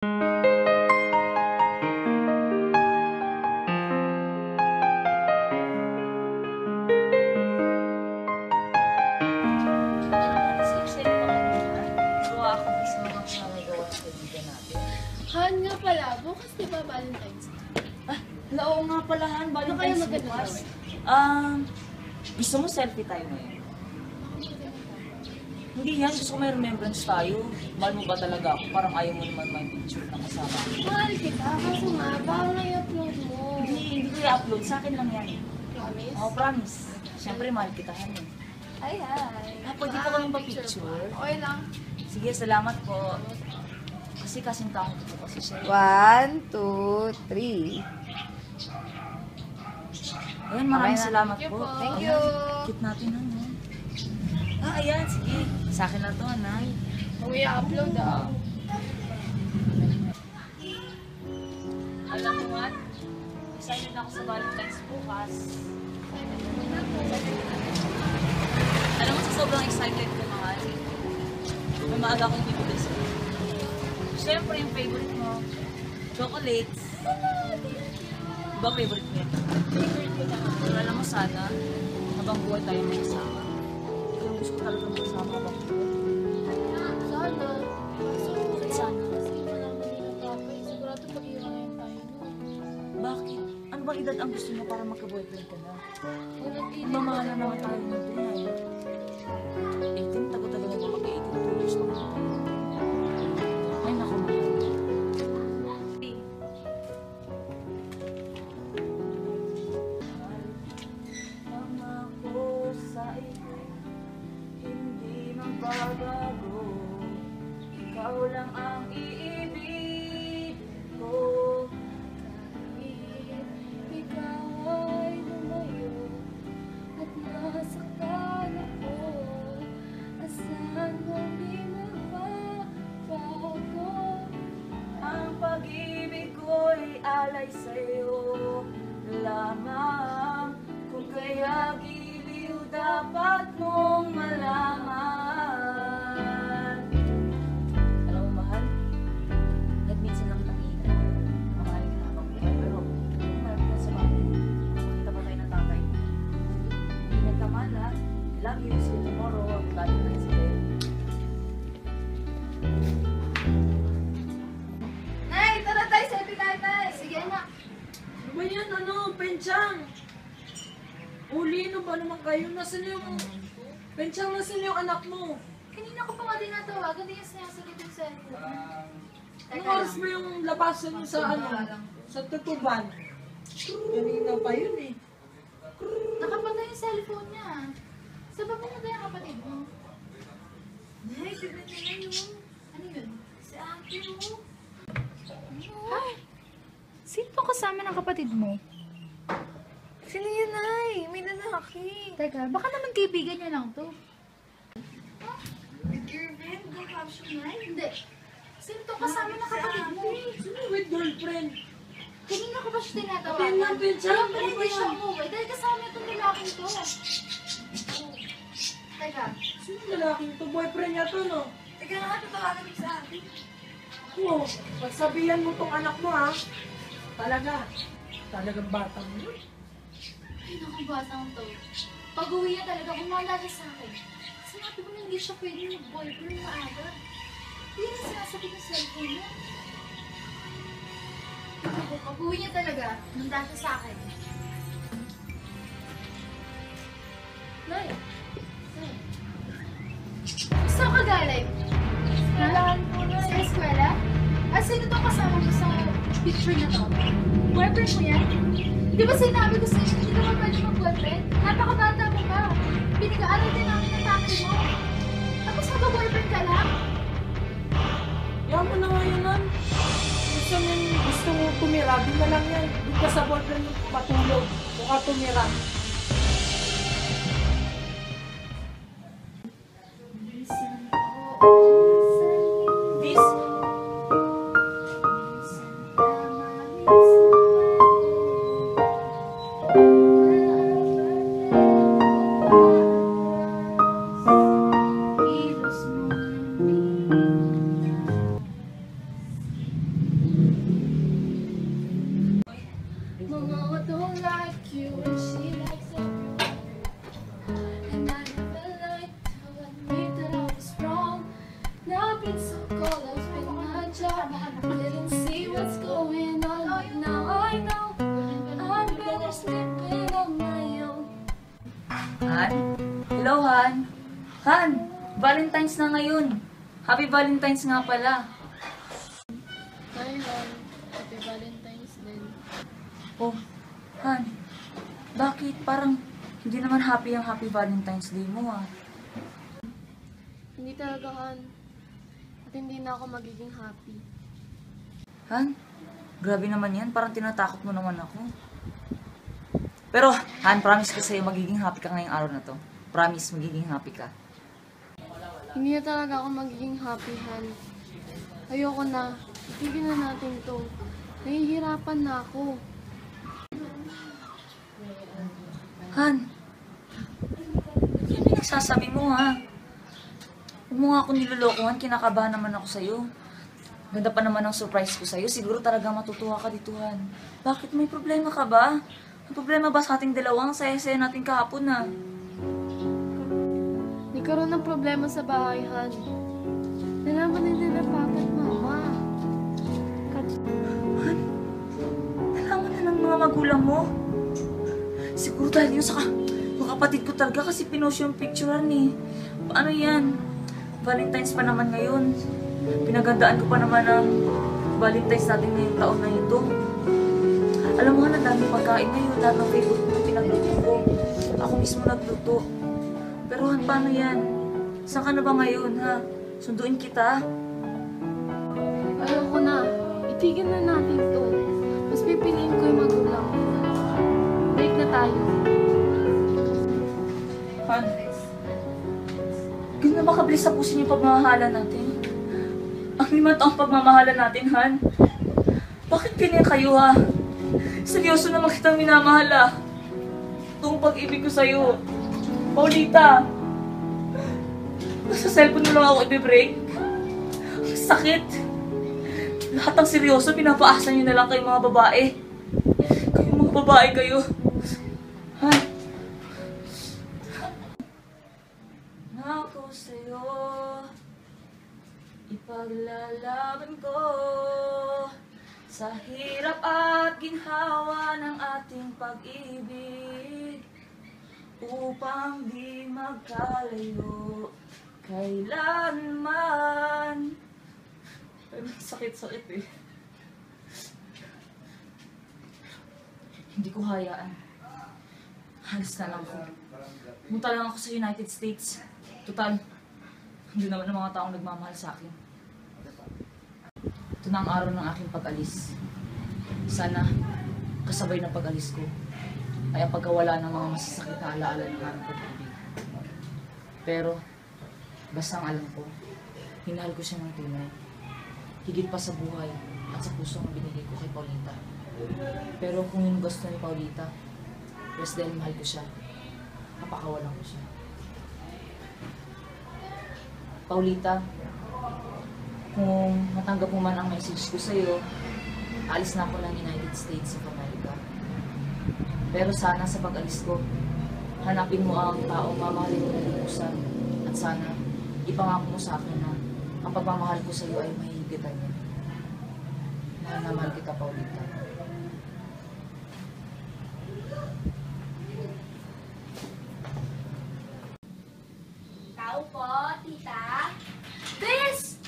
Han nga pala, bukas di ba Valentine's Day? Oo nga pala, Han. Valentine's bukas. Gusto mo selfie tayo ngayon? Hindi yan. Gusto ko may remembrance tayo. Mahal mo ba talaga ako? Parang ayaw mo naman may picture na kasama. Mahal kita, kaso nga, bawal na i-upload mo. Hindi ko i-upload. Sa akin lang yan. Promise? Oo, promise. Siyempre, mahal kita, Han. Ay. Pwede ka lang pa-picture? Okay lang. Sige, salamat po. Kasi kasing taong ko kasi siya. 1, 2, 3. Ayun, maraming Okay na. salamat Thank you po. po. Thank you. Kit natin, ano? Ayan, sige. Sa akin na to, Anay. Kung i-upload Alam mo, Man, excited ako sa Valentine's bukas. Alam mo, sa sobrang excited ko, mahal. May maaga akong bibigay sa'yo. Siyempre, yung favorite mo, chocolates. Diba favorite mo yun? Favorite ko na. Pero alam mo sana, habang buhay tayo may kasama. Yung gusto ko talaga makasama habang buhay. Sana. Bakit sana? Kasi malaman nila papa, sigurado pag-iwangayan tayo nun. Bakit? Ano bang edad ang gusto mo para magka-boyfriend ka na? Nag-iinit Mamahal na naman tayo ng tunay. 18, tago-tago na mag-18 years na ako. Ay, naku, mahal. Pangako sa iyo, hindi magbabago. Ikaw lang ang iibig ko. Ikaw ay lumayo at nasaktan ako. Asan mo di mapapago? Ang pag-ibig ko'y alay sa'yo lamang. Kung kaya giliw dapat mong malaman. Alam mo, mahal, kahit minsan lang tangina, mamahalin ka habang buhay. Pero kung meron ka sa bahay, makita ba tayo ng tatay mo? Ingat ka, mahal, ha? Love you, see you tomorrow. Lagi na sa bed. Nay, tara tayo, selfie tayo, tay. Sige, anak. Ano ba yan? Ano? Penchang! Uli, ano ba naman kayo? Nasaan yung... Penchang, nasaan yung anak mo? Kanina ko pa nga tinatawagan, hindi niya sinasagot yung cellphone. Anong oras mo yung labasan niyo sa ano? Sa tutuban? Kanina pa yun eh. Nakapatay yung cellphone niya. Sa ba pumunta yung kapatid mo? Nay, tignan niyo na yun. Ano yun? Si ate mo. Ha? Sino pong kasama ng kapatid mo? Sino yun, Nay? May lalaki. Teka, baka naman kaibigan niya lang to. With your friend, go caption, Nay. Hindi. Sino tong kasama ng kapatid mo? Sino with girlfriend? Kanina ko ba siya tinatawagan? Sabihin lang, Pinsan. Alam mo, Ano ba hindi siya yan? umuwi dahil kasama itong lalaking to. Teka, Sino lalaking to? Boyfriend niya to, no? Teka nga, tatawagan mo sa akin. Oo. Pagsabihan mo tong anak mo, ha? Talagang bata mo yun. ay naku, batang to. Pag-uwi niya talaga, kumala siya sa akin. Sinabi ko na hindi siya pwede mag-boyfriend maaga. Hindi na sinasabi ng cellphone niya. Ako, pag-uwi niya talaga, nanda siya sa akin. Nay! Nay! Saan ka galing? Eskwelahan po na. Sa eskwela? Ah, sino to kasama mo sa picture na to? Boyfriend mo yan? Di ba sinabi ko sa'yo, hindi ka ba pwede mag-boyfriend? Napakabata mo pa. Pinag-aaral din namin ng tatay mo. Tapos mag-boyfriend ka lang? Yan mo na ngayon, Nan. Gusto mo tumira, di na lang yan. Di ka sa boyfriend mo matulog. O ka tumira. This, Didn't see what's going on, but now I know I'm better sleeping on my own. Han? Hello, Han? Han! Valentine's na ngayon. Happy Valentine's nga pala. Hi, Han. Happy Valentine's din. Oh, Han. Bakit? Parang hindi naman happy ang Happy Valentine's Day mo, ah. Hindi talaga, Han. At hindi na ako magiging happy. Han? Grabe naman yan. Parang tinatakot mo naman ako. Pero, Han, promise ko sa'yo, magiging happy ka ngayong araw na to. Promise, magiging happy ka. Hindi na talaga ako magiging happy, Han. Ayoko na. Itigil na natin to. Nahihirapan na ako. Han, yan yung nagsasabi mo, ha? Huwag mo nga akong nilolokohan, kinakabahan naman ako sa'yo. Ganda pa naman ang surprise ko sa'yo, siguro talaga matutuwa ka dito, Han. Bakit? May problema ka ba? May problema ba sa ating dalawang? Saya-saya natin kahapon, ha? Nagkaroon ng problema sa bahay, Han. Nalaman na nila papa at mama. Han, nalaman na ng mga magulang mo. Siguro dahil yun sa yung kapatid ko talaga kasi pinost yung picturean, eh. Paano yan? Valentine's pa naman ngayon. Pinagandaan ko pa naman ang Valentine's natin ngayong taon na ito. Alam mo nga na daming pagkain ngayon. Lahat ng favorite mo pinagluto ko. Ako mismo nagluto. Pero Han, paano yan? Saan ka na ba ngayon, ha? Sunduin kita? Ayoko na. Itigil na natin to. Mas pipiliin ko yung magulang ko. Break na tayo. Han, ganun na ba kabilis sa puso niyo pagmamahalan natin? Ang 5 taong pagmamahalan natin, Han. Bakit ganyan kayo, ha? Seryoso naman kitang minamahal, ha? Itong pag-ibig ko sa'yo. Paulita! Sa cellphone mo lang ako i-break. Ang sakit. Lahat ng seryoso, pinapaasa niyo na lang kayong mga babae. Kayong mga babae kayo. Han? Ako sa'yo, ipaglalaban ko sa hirap at ginhawa ng ating pag-ibig upang di magkalayo kailanman. Ay, sakit-sakit eh. Hindi ko hayaan. Halos na lang ko. Pumunta lang ako sa United States. Total, hindi naman ang mga taong nagmamahal sa akin. Ito na ang araw ng aking pag-alis. Sana, kasabay ng pag-alis ko, ay ang pagkawala ng mga masasakit na alaala ng aming pag-ibig. Pero, basta ang alam ko, hinahal ko siya ng tunay. Higit pa sa buhay at sa puso ang binigay ko kay Paulita. Pero kung yung gusto ni Paulita, mas dahil mahal ko siya, napakawalan ko siya. Paulita, kung matanggap mo man ang message ko sa'yo, alis na ako ng United States of America. Pero sana sa pag-alis ko, hanapin mo ang taong mamahalin mo ng lubusan. At sana, ipangako mo sa akin na ang pagmamahal ko sa'yo ay mahihigitan niya. Mahal na mahal kita, Paulita. Tao po, tita. Bes!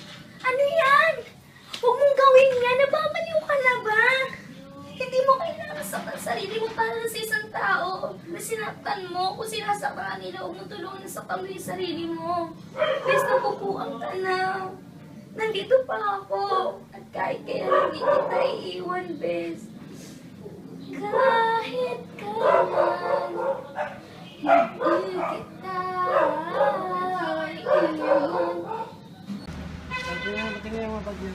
Ano yan? Huwag mong gawin yan. Nababaliw ka na ba? Hindi mo kailangan saktan sarili mo para sa isang tao. Na sinaktan mo, kung sinasaktan ka nila, huwag mo tulungan na saktan mo yung sarili mo. Bes, napupuang ka na. Nandito pa ako. At kahit kaya hindi kita iiwan, Bes. Kahit kailan, hindi kita iiwan. Tingnan yung mga bagyo.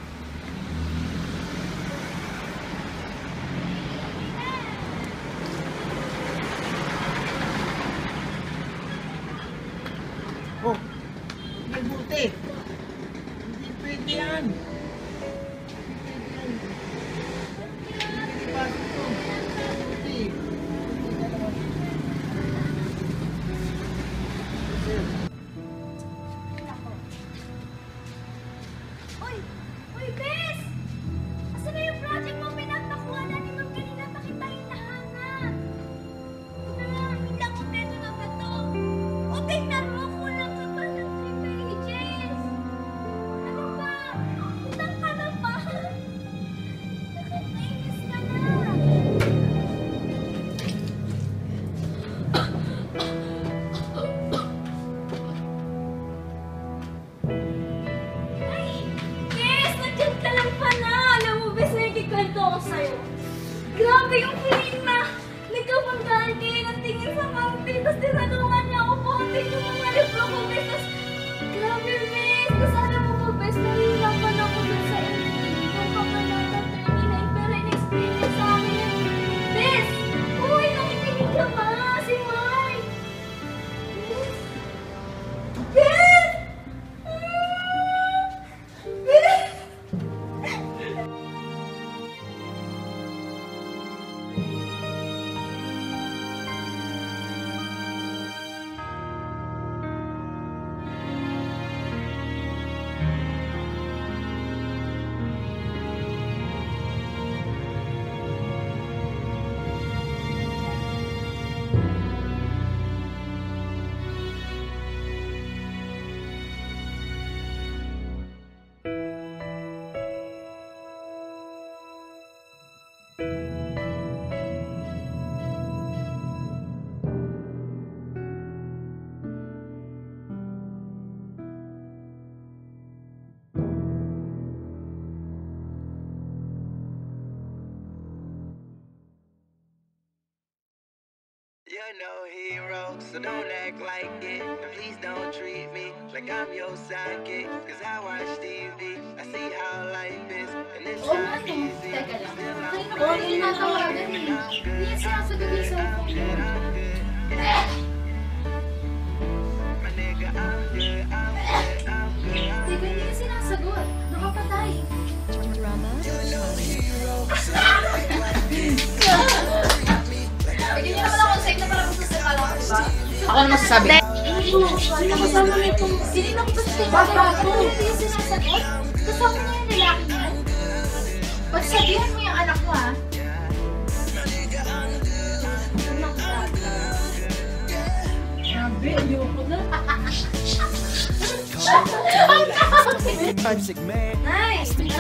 Oh, may buti. Hindi pwede yan. Hindi pasok to. Buti. Uy! Uy, Grabe yung feeling na nagkapuntahan kayo ng tingin sa fountain, tapos tinanungan niya ako fountain yung mga revlo ko, miss. Tapos, grabe, miss. Tapos alam mo po, best, nahihirapan ako dun sa ending. Kung kapanata 39, pero in-explain niya sa akin. Miss! Uy, nakikinig ka ba? Si Mike! Miss! Miss! Miss! You're no hero, so don't act like it. And please don't treat me like I'm your sidekick. Cause I watch TV, I see how life is. And it's Oo, not ano? easy. Teka lang. Still I'm Kanina ko yung tinatawagan eh. Hindi yan sinasagot yung cellphone mo. My nigga, I'm good, I'm good, I'm good. Teka, hindi yan sinasagot. Nakapatay. Pwede niyo naman ako save na parang gusto sa kala ko, diba? Ako na masasabi. Kasama niya itong... Sinina ko pa siya. Bata ko. Hindi yan sinasagot. Kasama niya yung lalaki niya. Pagsabihan mo yung anak mo, ha? Grabe, ayoko na. Perfect man. Nice! Wouldn't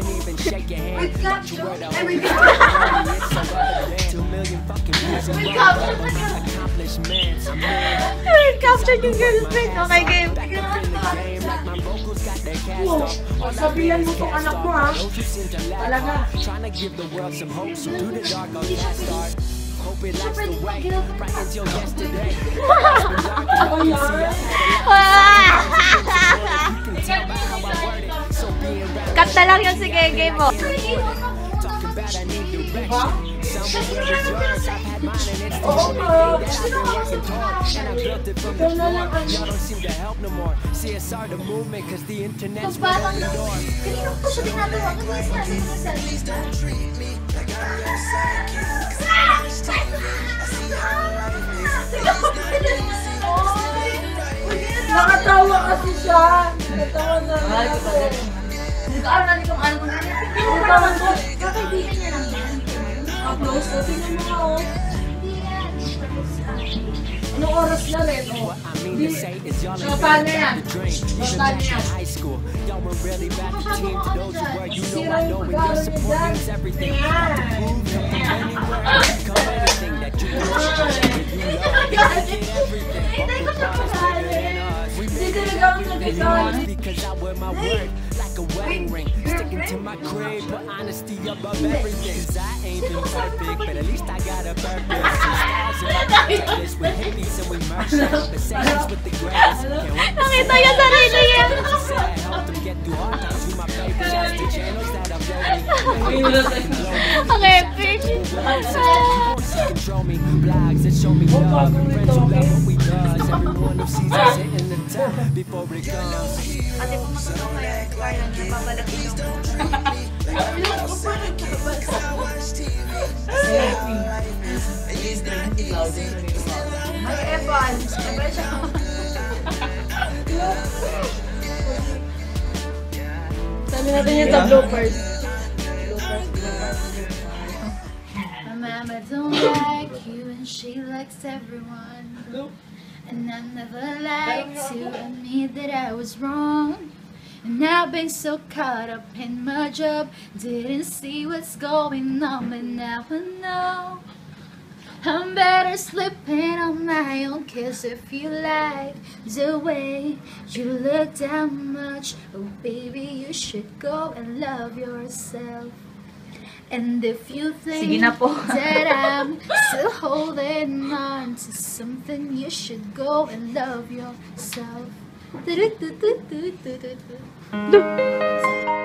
even shake your hand. Wake up, Joe. Every It's so evident. 2 million fucking views and Wake up! accomplishments. I'm Capture yung girlfriend. Okay, game. back up in the game like my vocals got their cast Oh, off. sabihan mo tong anak mo, ha? Those who seem to lack Talaga. heart, trying to give the world some hope. So through the dark, I'll fast start. Hope it lights the way right until yesterday. Ano yan? Cut na lang yun si Gege mo. Talking about I need direction. Somewhere where it's yours. I've had mine and it's Oo taken me nga. that I've been working hard. And I built it from the floor. Y'all don't seem to help no more. CSR the movement cause the internet's been Pagbatang open na. doors. Kanina ko pa siya tinatawagan. Hindi yan sinasagot yung cellphone. Nakatawa kasi siya. Nakatawa na. Nag-aaral kung ano kung ano. Nakatawa ko. Kakaibigan niya lang yan. Upload ko. Tingnan mo nga, oh. Hindi yan. Anong oras na rin, oh? What I mean to say is y'all ain't Paano really yan? about the dream. You should Paano have yan? high school. Y'all were really about the team. To those who were, you know Sira I yung know when pag-aaral your niya support dyan. means everything. Yan. Move, come from anywhere. Come anything that you want. You know, get everything. Both of us bigger than us. We Hindi made it talaga ako nag-guitar. because I wear my word like a wedding ring. Sticking to my crib, put honesty above everything. 'Cause I ain't been perfect, but at least I got a purpose. Some stars in my bucket list with hippies and we merge conversations with the greatest. Can't wait to Nakita niya sarili niya. say I helped them get through hard times with my favorite shots to channels that upload me. Ang epic. Control me, blogs that show me love, and friends who love what we does. Everyone who sees us hitting the top before it comes. Ate, pumunta ko kaya. Kaya lang, nababalak yung... Ay, Evan. Evan siya. Sabi natin yan sa bloopers. My mama don't like you and she likes everyone. And I never liked to admit that I was wrong. And I've been so caught up in my job, didn't see what's going on, but now I know. I'm better sleeping on my own, 'cause if you like the way you look that much, oh baby, you should go and love yourself. And if you think Sige na po. that I'm still holding on to something, you should go and love yourself. Du-du-du-du-du-du-du.